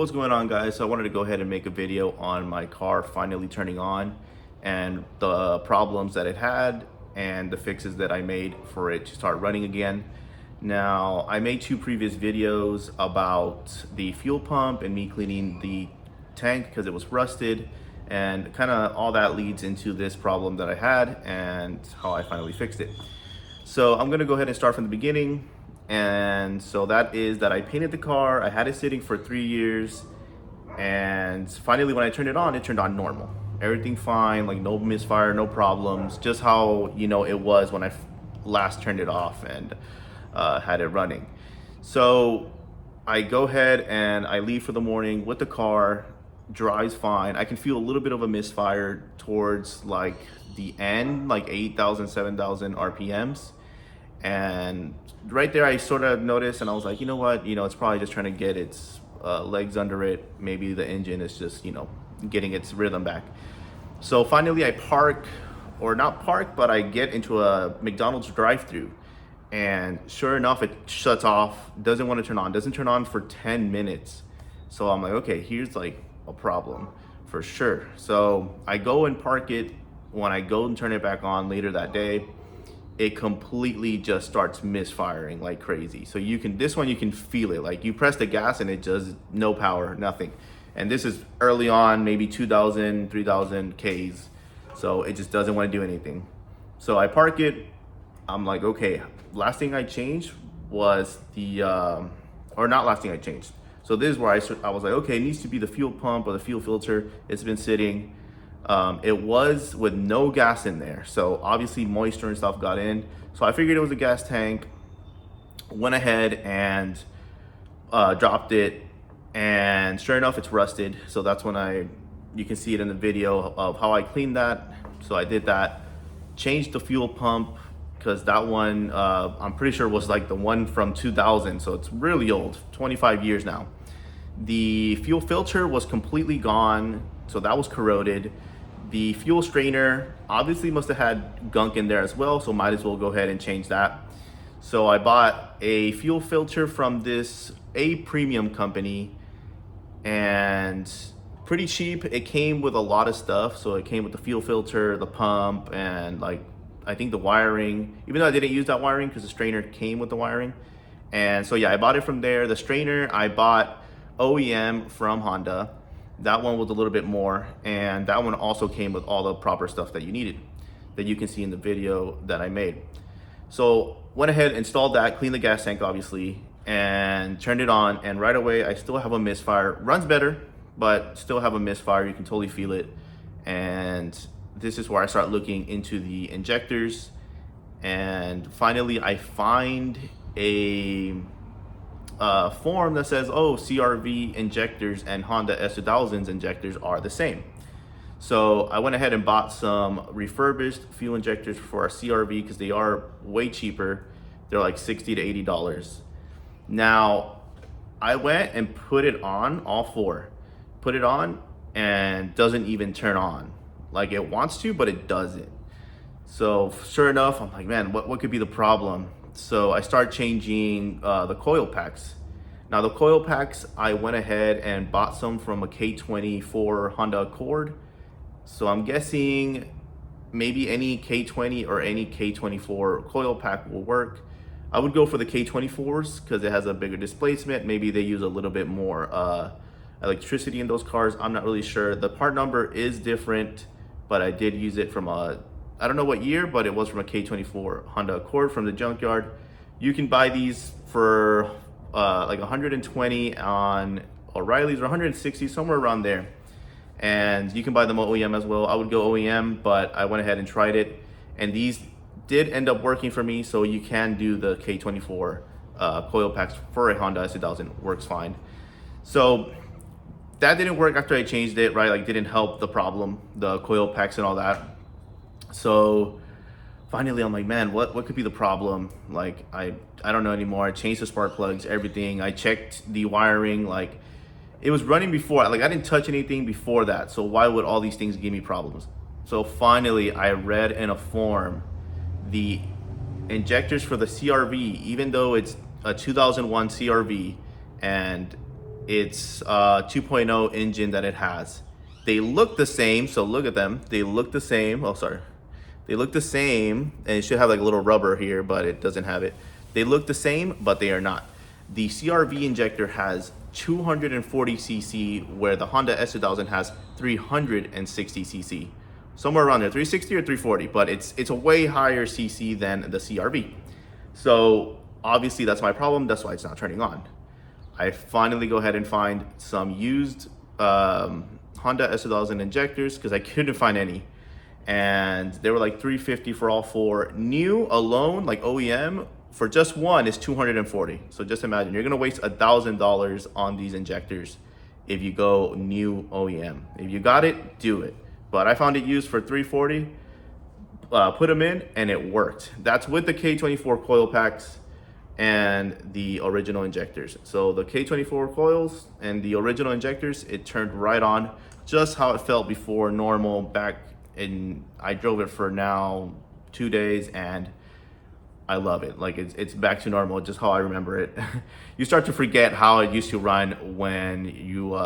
What's going on, guys? So I wanted to go ahead and make a video on my car finally turning on and the problems that it had and the fixes that I made for it to start running again. Now, I made two previous videos about the fuel pump and me cleaning the tank because it was rusted, and kind of all that leads into this problem that I had and how I finally fixed it. So I'm gonna go ahead and start from the beginning. And so that is that I painted the car. I had it sitting for 3 years, and finally when I turned it turned on normal. Everything fine, like no misfire, no problems, just how it was when I last turned it off and had it running. So I go ahead and I leave for the morning with the car, drives fine. I can feel a little bit of a misfire towards like the end, like 8,000, 7,000 RPMs. And right there I sort of noticed, and I was like, you know what, it's probably just trying to get its legs under it. Maybe the engine is just getting its rhythm back. So finally I park, or not park, but I get into a McDonald's drive-thru, and sure enough it shuts off, doesn't want to turn on, doesn't turn on for 10 minutes. So I'm like, okay, here's like a problem for sure. So I go and park it. When I go and turn it back on later that day, it completely just starts misfiring like crazy. So this one you can feel it, like you press the gas and it just no power, nothing. And this is early on, maybe 2,000, 3,000 Ks. So it just doesn't want to do anything. So I park it. I'm like, okay, last thing I changed was or not last thing I changed. So this is where I was like, okay, it needs to be the fuel pump or the fuel filter. It's been sitting. It was with no gas in there, so obviously moisture and stuff got in. So I figured it was a gas tank. Went ahead and dropped it, and sure enough it's rusted. So that's when you can see it in the video of how I cleaned that. So I did that, changed the fuel pump, because that one I'm pretty sure was like the one from 2000, so it's really old, 25 years now. The fuel filter was completely gone, so that was corroded. The fuel strainer obviously must have had gunk in there as well, so might as well go ahead and change that. So I bought a fuel filter from this premium company, and pretty cheap. It came with a lot of stuff. So it came with the fuel filter, the pump, and like I think the wiring, even though I didn't use that wiring because the strainer came with the wiring. And so yeah, I bought it from there. The strainer I bought OEM from Honda. That one was a little bit more, and that one also came with all the proper stuff that you needed, that you can see in the video that I made. So went ahead, installed that, cleaned the gas tank obviously, and turned it on, and right away I still have a misfire. Runs better, but still have a misfire. You can totally feel it. And this is where I start looking into the injectors, and finally I find a form that says, oh, CRV injectors and Honda S2000's injectors are the same. So I went ahead and bought some refurbished fuel injectors for our CRV because they are way cheaper. They're like $60 to $80. Now I went and put it on, all four, put it on, and doesn't even turn on. Like it wants to, but it doesn't. So sure enough, I'm like, man, what could be the problem? So I start changing the coil packs. Now the coil packs, I went ahead and bought some from a K24 Honda Accord. So I'm guessing maybe any K20 or any K24 coil pack will work. I would go for the K24s because it has a bigger displacement. Maybe they use a little bit more electricity in those cars. I'm not really sure. The part number is different, but I did use it from I don't know what year, but it was from a K24 Honda Accord from the junkyard. You can buy these for like 120 on O'Reilly's, or 160, somewhere around there. And you can buy them OEM as well. I would go OEM, but I went ahead and tried it, and these did end up working for me. So you can do the K24 coil packs for a Honda S2000, works fine. So that didn't work after I changed it, right? Like didn't help the problem, the coil packs and all that. So finally I'm like, man, what could be the problem? Like I don't know anymore. I changed the spark plugs, everything. I checked the wiring, like it was running before. Like I didn't touch anything before that. So why would all these things give me problems? So finally I read in a form the injectors for the CRV, even though it's a 2001 CRV and it's 2.0 engine that it has. They look the same, so look at them. They look the same. Oh, sorry. They look the same, and it should have like a little rubber here, but it doesn't have it. They look the same, but they are not. The CRV injector has 240 cc, where the Honda S2000 has 360 cc. Somewhere around there, 360 or 340, but it's a way higher cc than the CRV. So obviously that's my problem. That's why it's not turning on. I finally go ahead and find some used Honda S2000 injectors because I couldn't find any. And they were like 350 for all four. New alone, like OEM, for just one is 240. So just imagine, you're gonna waste $1,000 on these injectors if you go new OEM. If you got it, do it. But I found it used for 340, put them in, and it worked. That's with the K24 coil packs and the original injectors. So the K24 coils and the original injectors, it turned right on, just how it felt before, normal back. And I drove it for now 2 days, and I love it. Like it's back to normal, just how I remember it. You start to forget how it used to run when you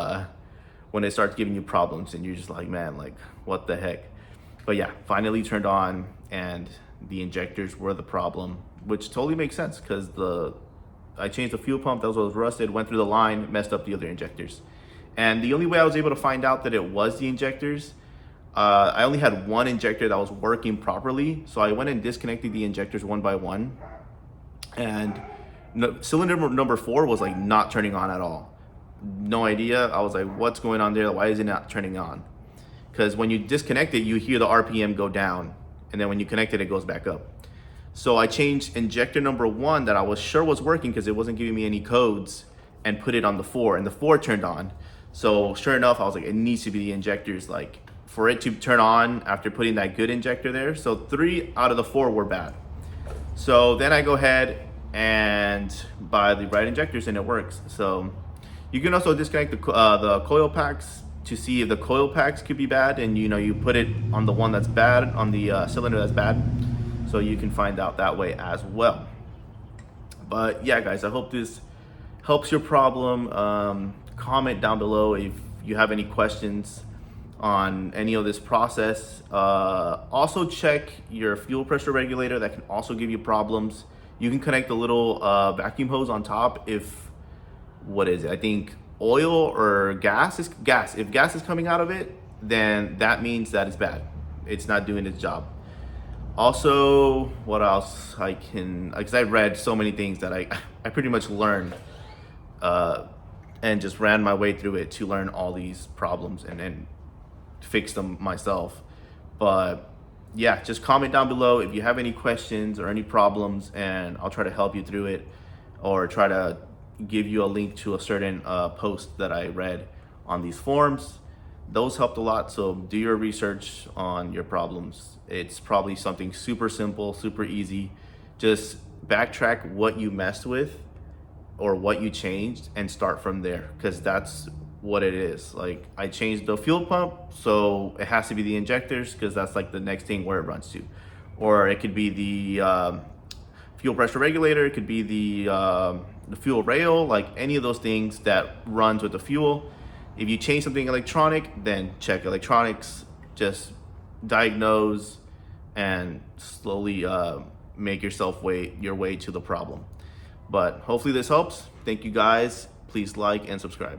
when it starts giving you problems, and you're just like, man, like what the heck. But yeah, finally turned on, and the injectors were the problem, which totally makes sense because I changed the fuel pump that was rusted, went through the line, messed up the other injectors. And the only way I was able to find out that it was the injectors, I only had one injector that was working properly, so I went and disconnected the injectors one by one, and cylinder number 4 was like not turning on at all. No idea. I was like, what's going on there? Why is it not turning on? Because when you disconnect it, you hear the RPM go down, and then when you connect it, it goes back up. So I changed injector number 1 that I was sure was working because it wasn't giving me any codes, and put it on the 4, and the 4 turned on. So sure enough, I was like, it needs to be the injectors, like for it to turn on after putting that good injector there. So 3 out of the 4 were bad. So then I go ahead and buy the right injectors, and it works. So you can also disconnect the coil packs to see if the coil packs could be bad, and you put it on the one that's bad, on the cylinder that's bad, so you can find out that way as well. But yeah, guys, I hope this helps your problem. Comment down below if you have any questions on any of this process. Also check your fuel pressure regulator. That can also give you problems. You can connect a little vacuum hose on top if, what is it? I think oil or gas is gas. If gas is coming out of it, then that means that it's bad. It's not doing its job. Also, what else because I read so many things that I pretty much learned and just ran my way through it to learn all these problems and then fix them myself. But yeah, just comment down below if you have any questions or any problems, and I'll try to help you through it, or try to give you a link to a certain post that I read on these forums. Those helped a lot, so do your research on your problems. It's probably something super simple, super easy. Just backtrack what you messed with or what you changed and start from there, because that's what it is. Like, I changed the fuel pump, so it has to be the injectors, because that's like the next thing where it runs to. Or it could be the fuel pressure regulator, it could be the fuel rail, like any of those things that runs with the fuel. If you change something electronic, then check electronics. Just diagnose and slowly make yourself your way to the problem. But hopefully this helps. Thank you guys. Please like and subscribe.